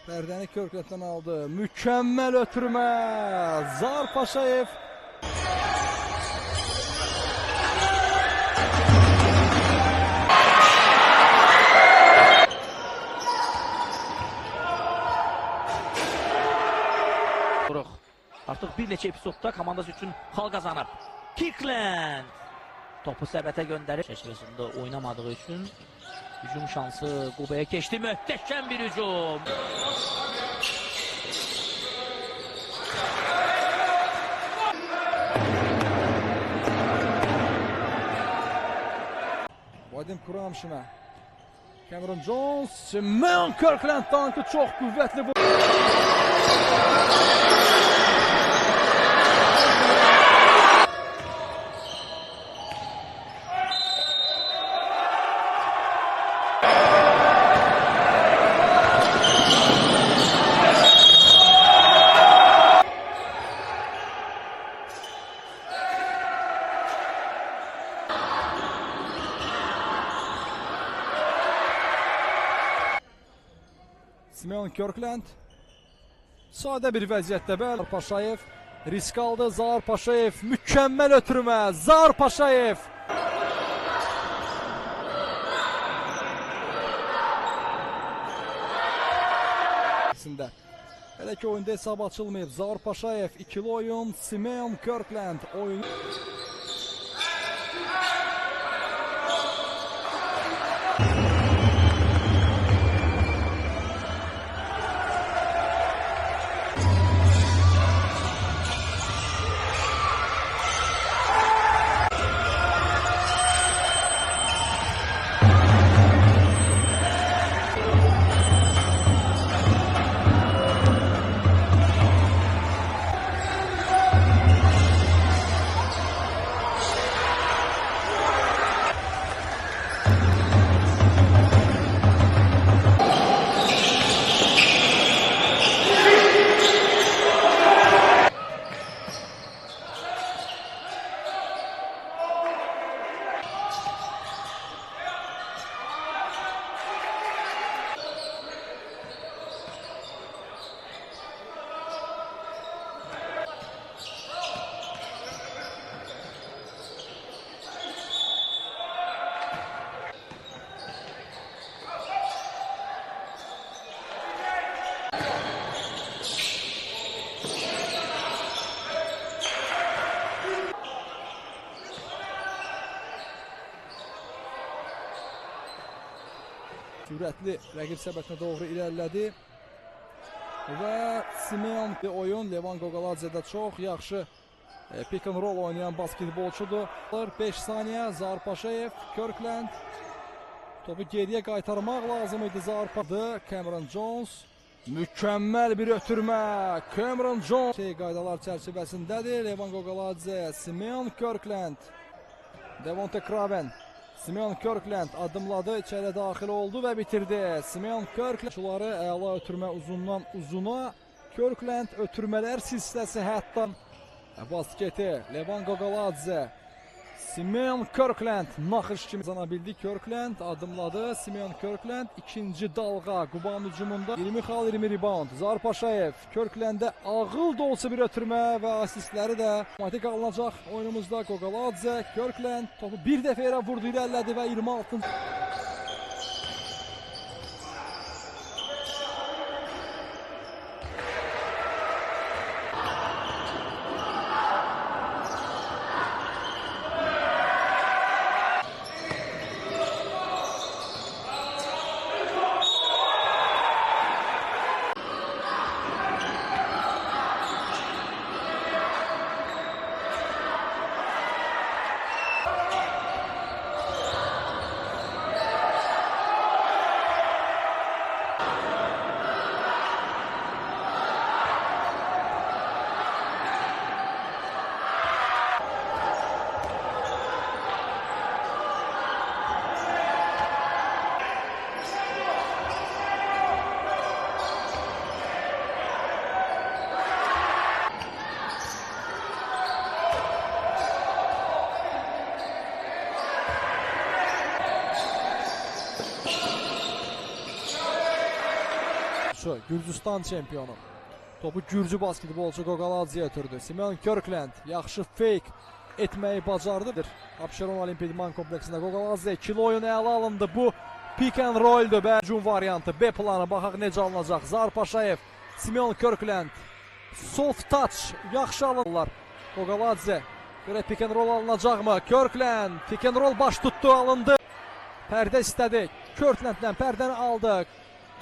Pərdəni Körklenddən aldı. Mükəmməl ötürmə. Zahar Paşayev. Artıq bir neçə epizodda komandası üçün xal qazanır. Kirkland topu səbətə göndərir. Çərçivəsində oynamadığı üçün hücum şansı Qubaya keçdi. Möhtəşəm bir hücum. Vadim Kuramşina. Cameron Jones. Simeon Kirkland tankı çox qüvvətli bu. Simeon Kirkland sadə bir vəziyyətdə Zahar Paşayev risk aldı. Zahar Paşayev mükəmməl ötürmə. Zahar Paşayev. Hələ ki oyunda hesab açılmayıb. Zahar Paşayev ikili oyun. Simeon Kirkland oyunu. Sürətli rəqib səbətinə doğru irəlilədi və Simeon oyun Levan Qoqaladzedə çox yaxşı pick and roll oynayan basketbolçudur. 5 saniyə Zahar Paşayev, Kirkland topu geriyə qaytarmaq lazım idi. Zahar Paşayev, Cameron Jones mükəmməl bir ötürmə. Cameron Jones qaydalar çərçivəsindədir. Levan Qoqaladze, Simeon Kirkland, Devonte Kraven. Simeon Kirkland adımladı, içəriyə daxil oldu və bitirdi. Simeon Kirkland şuları əla ötürmə uzundan uzuna. Kirkland ötürmələr silsiləsi hətta basketi. Levan Qoqaladze. Simeon Kirkland naxış kimi kazana bildi. Kirkland adımladı. Simeon Kirkland ikinci dalğa Qubanın hücumunda 20 xal 20 rebound. Zahar Paşayev Kirkland'ə ağıl dolusu bir ötürmə və asistləri də otomatik alınacaq oyunumuzda. Qoqaladze, Kirkland topu bir dəfə yerə vurdu, irəlilədi və 26. basketbolçu, Gürcüstan çempionu. Topu Gürcü basketbolçu Qoqaladzeyə ötürdü. Simeon Kirkland yaxşı fake etməyi bacardı. Abşeron Olimpiyat İdman kompleksində Qoqaladze ikili oyun ələ alındı. Bu pick and roll'dur və hücum variantı. B planı baxaq necə alınacaq. Zarpaşayev, Simeon Kirkland. Soft touch yaxşı alınırlar. Qoqaladze görə pick and roll alınacaqmı? Kirkland pick and roll baş tutdu, alındı. Pərdə istədi. Kirklanddən pərdəni aldıq.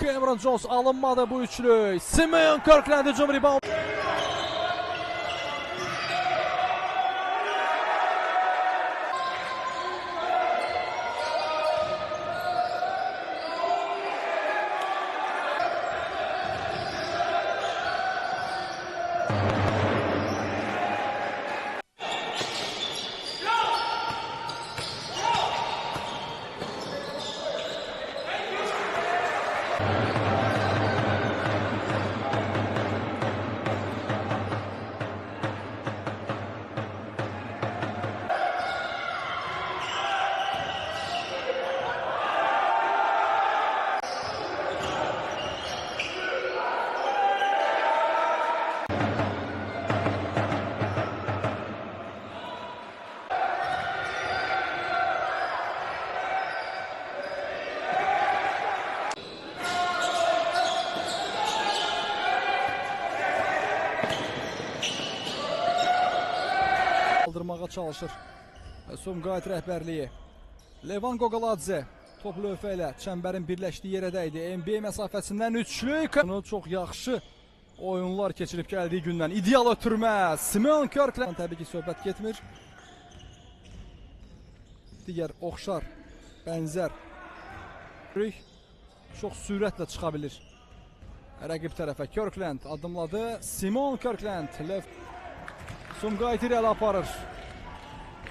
Cameron Jones alınmadı bu üçlü. Simeon Kirkland hücum rebound. Kaldırmağa çalışır. Sumqayıt rəhbərliyi. Levan Qoqaladze top lövhə ilə çəmbərin birləşdiyi yerə dəydi. NBA məsafəsindən üçlük. Bunu çox yaxşı oyunlar keçirib gəldiyi gündən. İdeal ötürmə. Simeon Kirkland. Təbii ki, söhbət getmir. Digər oxşar, bənzər. Çox sürətlə çıxa bilir. Rəqib tərəfə Kirkland addımladı. Simeon Kirkland. Sumqayıt irəli aparır.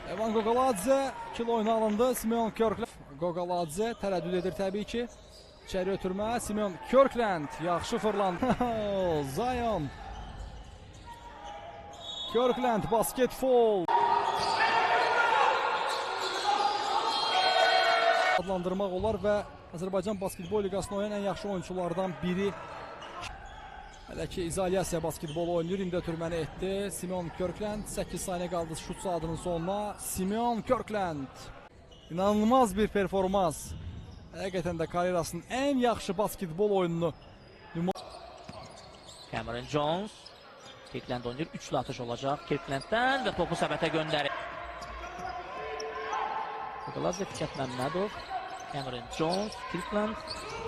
Levan Qoqaladze ikili oyuna alındı. Simeon Kirkland. Qoqaladze tərəddüd edir təbii ki. İçəri ötürmə. Simeon Kirkland yaxşı fırlandı. Zion. Kirkland basket foul. Adlandırmaq olar və Azərbaycan Basketbol Liqasında oynayan ən yaxşı oyunculardan biri. Hələ ki izolyasiya basketbolu oynayır. İndi ötürməni etdi. Simeon Kirkland 8 saniyə qaldı şut saatının sonuna. Simeon Kirkland. İnanılmaz bir performans. Həqiqətən də karyerasının ən yaxşı basketbol oyununu. Cameron Jones. Kirkland oynayır. Üçlü atış olacaq Kirklanddən və topu səbətə göndərir. Qoqaladze, Fikret Məmmədov. Cameron Jones, Kirkland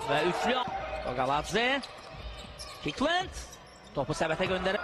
və üçlü. Qoqaladze. Kirkland topu səbətə göndərir.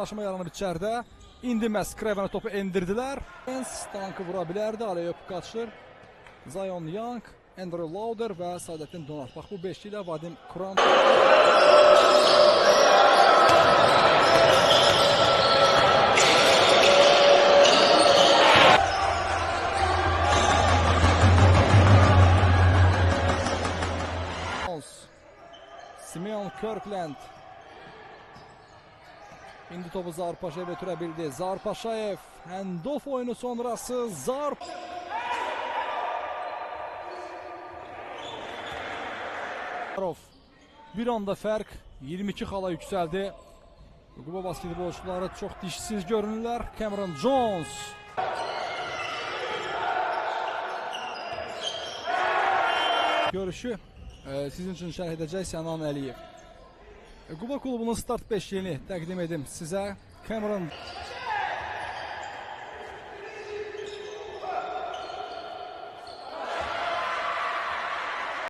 Anlaşma yaranıb içəridə. İndi məhz Krevenə topu endirdilər. Tankı vura bilərdi. Aleyop qaçır. Zion Young, Andrew Lauder və Sadəttin Donat. Bax bu beşli ilə Vadim Kuran. Simeon Kirkland. İndi topu Zarpaşayev ötürə bildi. Zarpaşayev handoff oyunu sonrası bir anda fərq 22 xala yüksəldi. Quba basketbolçuları çox dişsiz görünürlər. Cameron Jones. Görüşü sizin üçün şərh edəcək Sənan Əliyev. Quba klubunun start 5-liyini təqdim edim sizə. Cameron